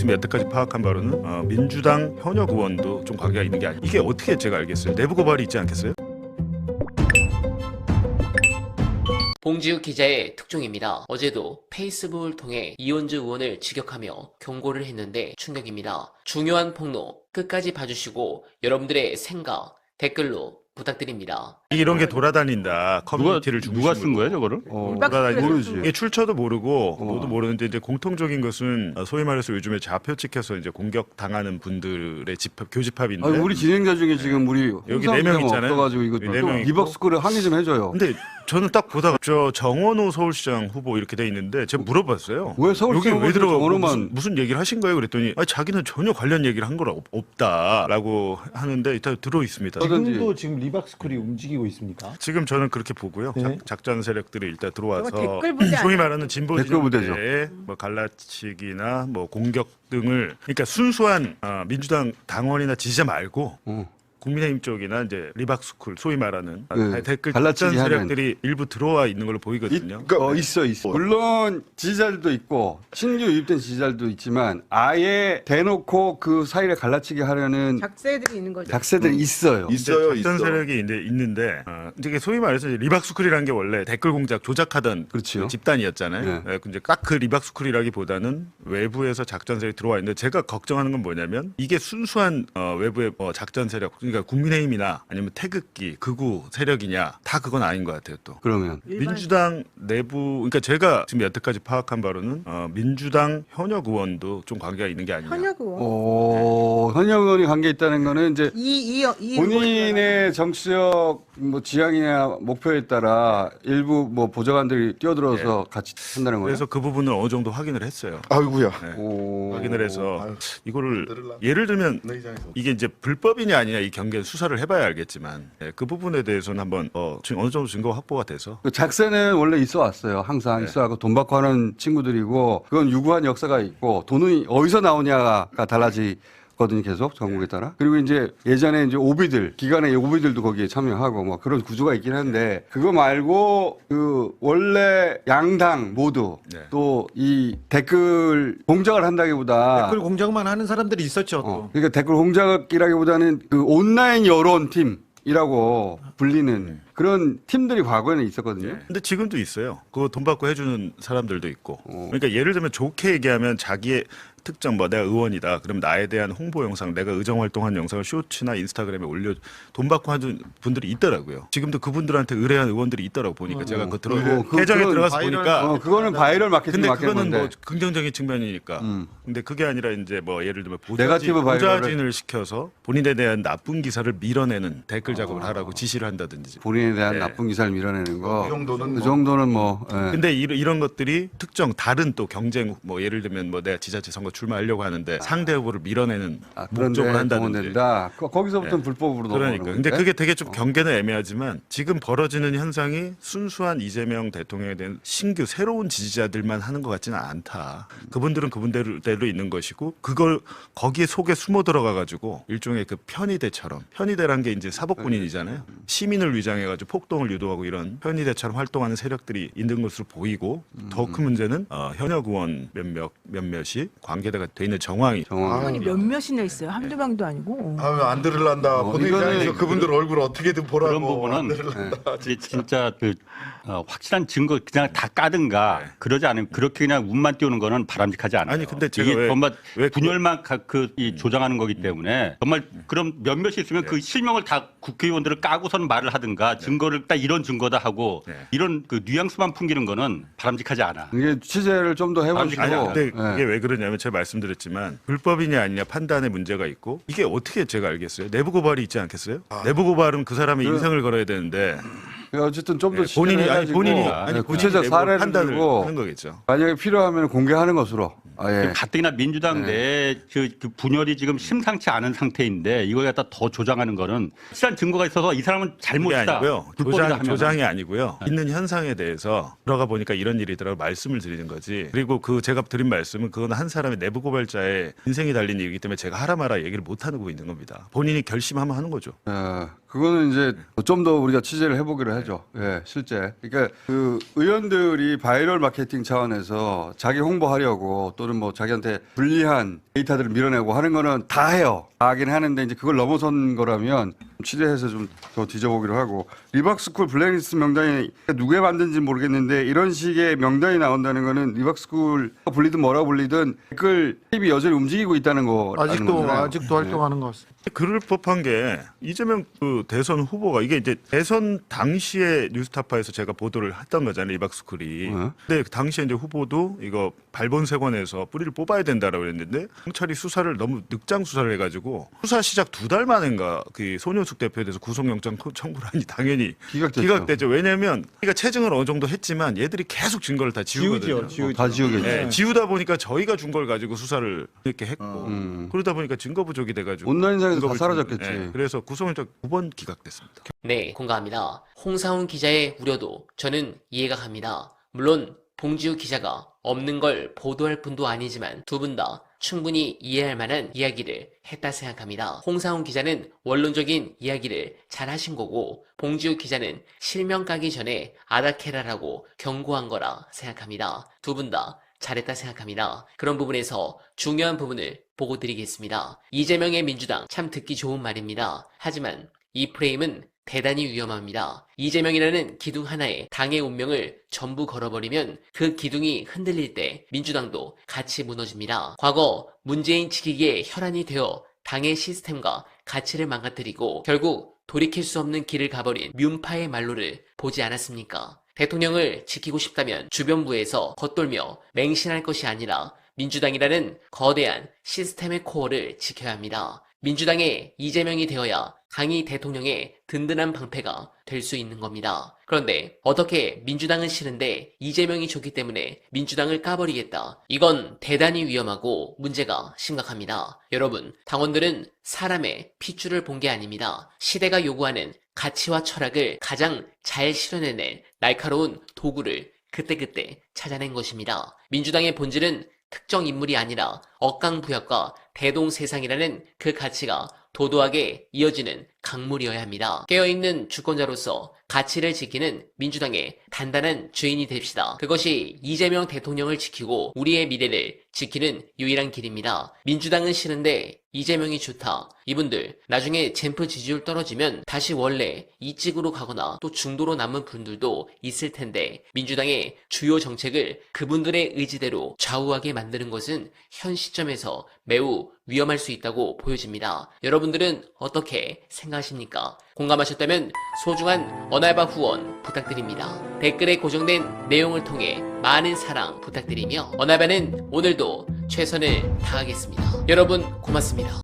지금 여태까지 파악한 바로는 민주당 현역 의원도 좀 관계가 있는 게 아니에요. 이게 어떻게 제가 알겠어요? 내부 고발이 있지 않겠어요? 봉지욱 기자의 특종입니다. 어제도 페이스북을 통해 이원주 의원을 직역하며 경고를 했는데 충격입니다. 중요한 폭로 끝까지 봐주시고 여러분들의 생각 댓글로 부탁드립니다. 이런 게 돌아다닌다. 커뮤니티를 누가 쓴 거예요, 저거를? 모르지. 이게 출처도 모르고 뭐도 모르는데 이제 공통적인 것은 소위 말해서 요즘에 좌표 찍혀서 이제 공격 당하는 분들의 교집합인데. 아니, 우리 진행자 중에 지금 우리 여기 4명 있잖아요. 없어가지고 이거 네 명 있고. 리벅스쿨을 항의 좀 해줘요. 근데 저는 딱 보다가 저 정원호 서울시장 후보 이렇게 돼 있는데 제가 물어봤어요. 왜 서울시장 여기 왜 들어가고 정원호만 무슨 얘기를 하신 거예요? 그랬더니 자기는 전혀 관련 얘기를 한 건 없다라고 하는데 일단 들어 있습니다. 지금도 지금 리박스쿨이 움직이고 있습니까? 지금 저는 그렇게 보고요. 네. 작전 세력들이 일단 들어와서 댓글 부대 소위 말하는 진보 댓글 부대죠. 진영대에 뭐 갈라치기나 뭐 공격 등을 그러니까 순수한 민주당 당원이나 지지자 말고 국민의힘 쪽이나 이제 리박스쿨 소위 말하는 댓글 갈라치기 작전 세력들이 일부 들어와 있는 걸로 보이거든요. 있어. 물론 지지자들도 있고 신규 유입된 지지자들도 있지만 아예 대놓고 그 사이를 갈라치기 하려는 작세들이 있는 거죠. 작세들이 있어요. 작전 세력이 있는데 이제 소위 말해서 이제 리박스쿨이라는 게 원래 댓글 공작 조작하던 그렇죠. 그 집단이었잖아요. 네. 이제 딱 그 리박스쿨이라기보다는 외부에서 작전 세력이 들어와 있는데 제가 걱정하는 건 뭐냐면 이게 순수한 외부의 작전 세력 그러니까 국민의힘이나 아니면 태극기 극우 세력이냐 다 그건 아닌 것 같아요. 또 그러면 민주당 내부 그러니까 제가 지금 여태까지 파악한 바로는 민주당 현역 의원도 좀 관계가 있는 게 아니냐. 현역 의원. 현역 의원이 관계 있다는 거는 이제 이 본인의 정치적 뭐 지향이나 목표에 따라 일부 뭐 보좌관들이 뛰어들어서 같이 한다는 거예요. 그래서 그 부분을 어느 정도 확인을 했어요. 아이고야. 네. 확인을 해서 이거를 예를 들면 이게 이제 불법이냐 아니냐 이 경계는 수사를 해봐야 알겠지만 그 부분에 대해서는 한번 지금 어느 정도 증거가 확보가 돼서 그 작세는 원래 있어 왔어요. 항상 있어 왔고 돈 받고 하는 친구들이고 그건 유구한 역사가 있고 돈이 어디서 나오냐가 달라지거든요. 계속 전국에 따라. 그리고 이제 예전에 이제 오비들 기관의 오비들도 거기에 참여하고 뭐 그런 구조가 있긴 한데 그거 말고 그 원래 양당 모두 또 이 댓글 공작을 한다기보다 댓글 공작만 하는 사람들이 있었죠. 또. 그러니까 댓글 공작이라기보다는 그 온라인 여론 팀이라고 불리는 그런 팀들이 과거에는 있었거든요. 근데 지금도 있어요. 그거 돈 받고 해주는 사람들도 있고. 그러니까 예를 들면 좋게 얘기하면 자기의 특정 뭐 내가 의원이다. 그럼 나에 대한 홍보 영상, 내가 의정 활동한 영상을 쇼츠나 인스타그램에 올려 돈 받고 하는 분들이 있더라고요. 지금도 그분들한테 의뢰한 의원들이 있더라고 보니까 제가 그 계정에 들어가서 보니까 그거는 바이럴 마케팅 근데 맡기는 그거는 건데. 뭐 긍정적인 측면이니까. 근데 그게 아니라 이제 뭐 예를 들면 네거티브 바이럴을 보좌진을 시켜서 본인에 대한 나쁜 기사를 밀어내는 댓글 작업을 하라고 지시를 한다든지. 본인에 대한 나쁜 기사를 밀어내는 거. 그 정도는 뭐. 근데 이런 것들이 특정 다른 또 경쟁 뭐 예를 들면 뭐 내가 지자체 선거 출마하려고 하는데 상대 후보를 밀어내는 목적을 한다든지. 된다. 거기서부터는 불법으로 넘어가는 그러니까. 근데 그게 되게 좀 경계는 애매하지만 지금 벌어지는 현상이 순수한 이재명 대통령에 대한 신규 새로운 지지자들만 하는 것 같지는 않다. 그분들은 그분대로 있는 것이고 그걸 거기에 속에 숨어 들어가 가지고 일종의 그 편의대처럼 편의대란 게 이제 사법군인이잖아요. 시민을 위장해 가지고 폭동을 유도하고 이런 편의대처럼 활동하는 세력들이 있는 것으로 보이고 더 큰 문제는 현역 의원 몇몇이 관계대가 돼 있는 정황이 의원이 몇몇이나 있어요. 한두 명도 아니고. 안 들을란다. 보는 입장에서 그분들 얼굴 어떻게든 보라고. 그런 부분은 진짜 그 확실한 증거 그냥 다 까든가 그러지 않으면 그렇게 그냥 운만 띄우는 거는 바람직하지 않아요. 아니 근데 제가 이게 정말 왜 분열만 조장하는 거기 때문에 정말 그럼 몇몇이 있으면 그 실명을 다 국회의원들을 까고선 말을 하든가 증거를 딱 이런 증거다 하고 이런 그 뉘앙스만 풍기는 거는 바람직하지 않아. 이게 취재를 좀 더 해보시고. 아니 근데 이게 왜 그러냐면 제가 말씀드렸지만 불법이냐 아니냐 판단에 문제가 있고 이게 어떻게 제가 알겠어요? 내부 고발이 있지 않겠어요? 내부 고발은 그 사람의 인생을 걸어야 되는데 어쨌든 좀 더 본인이 구체적 사례를 판단을 들고 하는 거겠죠. 만약에 필요하면 공개하는 것으로. 가뜩이나 민주당 내에 그 분열이 지금 심상치 않은 상태인데 이걸 갖다 더 조장하는 거는 실한 증거가 있어서 이 사람은 그게 잘못이다. 아니고요. 불법이다 조장이 아니고요. 있는 현상에 대해서 들어가 보니까 이런 일이 있더라고 말씀을 드리는 거지. 그리고 그 제가 드린 말씀은 그건 한 사람의 내부 고발자의 인생이 달린 일이기 때문에 제가 하라 마라 얘기를 못 하고 있는 겁니다. 본인이 결심하면 하는 거죠. 그거는 이제 좀 더 우리가 취재를 해보기로 하죠. 예, 실제. 그러니까 그 의원들이 바이럴 마케팅 차원에서 자기 홍보하려고 또는 뭐 자기한테 불리한 데이터들을 밀어내고 하는 거는 다 해요. 다 하긴 하는데 이제 그걸 넘어선 거라면 취재해서 좀 더 뒤져보기로 하고 리박스쿨 블랙리스트 명단이 누가 만든지 모르겠는데 이런 식의 명단이 나온다는 거는 리박스쿨 불리든 뭐라 불리든 댓글 힙이 여전히 움직이고 있다는 거라는 거잖아요. 아직도 활동하는 것 같습니다. 그럴 법한 게 이재명 그 대선 후보가 이게 이제 대선 당시에 뉴스타파에서 제가 보도를 했던 거잖아요. 리박스쿨이. 근데 그 당시에 이제 후보도 이거 발본색원에서 뿌리를 뽑아야 된다라고 그랬는데 경찰이 수사를 너무 늑장 수사를 해가지고 수사 시작 2달 만인가 그 손효숙 대표에 대해서 구속영장 청구를 하니 당연히 기각되죠. 왜냐하면 우리가 체증을 어느 정도 했지만 얘들이 계속 증거를 다 지우거든요. 다 지우겠죠. 네, 지우다 보니까 저희가 준 걸 가지고 수사를 이렇게 했고 그러다 보니까 증거 부족이 돼가지고 온라인상에서 다 증거를 사라졌겠지. 네, 그래서 구속영장 2번 기각됐습니다. 네, 공감합니다. 홍사훈 기자의 우려도 저는 이해가 갑니다. 물론 봉지우 기자가 없는 걸 보도할 뿐도 아니지만 두 분 다 충분히 이해할 만한 이야기를 했다 생각합니다. 홍사훈 기자는 원론적인 이야기를 잘 하신 거고 봉지우 기자는 실명 까기 전에 아다케라라고 경고한 거라 생각합니다. 두 분 다 잘했다 생각합니다. 그런 부분에서 중요한 부분을 보고 드리겠습니다. 이재명의 민주당 참 듣기 좋은 말입니다. 하지만 이 프레임은 대단히 위험합니다. 이재명이라는 기둥 하나에 당의 운명을 전부 걸어버리면 그 기둥이 흔들릴 때 민주당도 같이 무너집니다. 과거 문재인 지키기에 혈안이 되어 당의 시스템과 가치를 망가뜨리고 결국 돌이킬 수 없는 길을 가버린 뮨파의 말로를 보지 않았습니까? 대통령을 지키고 싶다면 주변부에서 겉돌며 맹신할 것이 아니라 민주당이라는 거대한 시스템의 코어를 지켜야 합니다. 민주당의 이재명이 되어야 당이 대통령의 든든한 방패가 될 수 있는 겁니다. 그런데 어떻게 민주당은 싫은데 이재명이 좋기 때문에 민주당을 까버리겠다. 이건 대단히 위험하고 문제가 심각합니다. 여러분, 당원들은 사람의 핏줄을 본 게 아닙니다. 시대가 요구하는 가치와 철학을 가장 잘 실현해낼 날카로운 도구를 그때그때 찾아낸 것입니다. 민주당의 본질은 특정 인물이 아니라 억강부약과 대동세상이라는 그 가치가 도도하게 이어지는 강물이어야 합니다. 깨어있는 주권자로서 가치를 지키는 민주당의 단단한 주인이 됩시다. 그것이 이재명 대통령을 지키고 우리의 미래를 지키는 유일한 길입니다. 민주당은 싫은데 이재명이 좋다. 이분들 나중에 젠프 지지율 떨어지면 다시 원래 이직으로 가거나 또 중도로 남은 분들도 있을 텐데 민주당의 주요 정책을 그분들의 의지대로 좌우하게 만드는 것은 현 시점에서 매우 위험할 수 있다고 보여집니다. 여러분들은 어떻게 생각하십니까? 공감하셨다면 소중한 언알바 후원 부탁드립니다. 댓글에 고정된 내용을 통해 많은 사랑 부탁드리며 언알바는 오늘도 최선을 다하겠습니다. 여러분 고맙습니다.